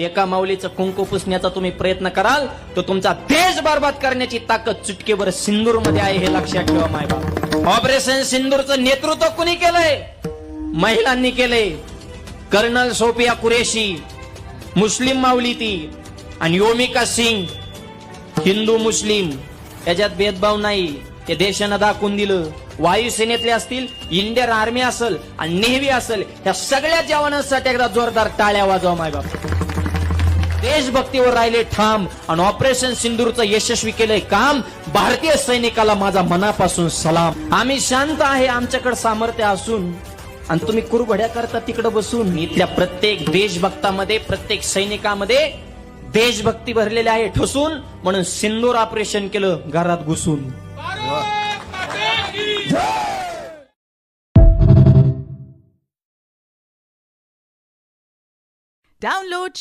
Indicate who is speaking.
Speaker 1: एका माऊलीचं कुंकू पुसण्याचा तुम्ही प्रयत्न कराल तर तुमचा देश बर्बाद करण्याची ताकद चुटकीवर सिंदूर मध्ये आहे, हे लक्षात ठेवा मायबाप. ऑपरेशन सिंदूरचं नेतृत्व कुणी केलंय? महिलांनी केलंय. कर्नल सोफिया कुरेशी मुस्लिम माऊली ती, आणि योमिका सिंग हिंदू मुस्लिम याच्यात भेदभाव नाही, हे देशानं दाखवून दिलं. वायुसेनेतले असतील, इंडियन आर्मी असेल आणि नेव्ही असेल, या सगळ्या जवानांसाठी एकदा जोरदार टाळ्या वाजवा मायबाप. देशभक्तीवर राहिले ठाम आणि ऑपरेशन सिंदूरचं यशस्वी केलंय काम. भारतीय सैनिकाला माझा मनापासून सलाम. आम्ही शांत आहे, आमच्याकडे सामर्थ्य असून आणि तुम्ही कुरघड्या करता तिकडे बसून. इथल्या प्रत्येक देशभक्तामध्ये, प्रत्येक सैनिकामध्ये देशभक्ती भरलेली आहे ठसून, म्हणून सिंदूर ऑपरेशन केलं घरात घुसून.
Speaker 2: Download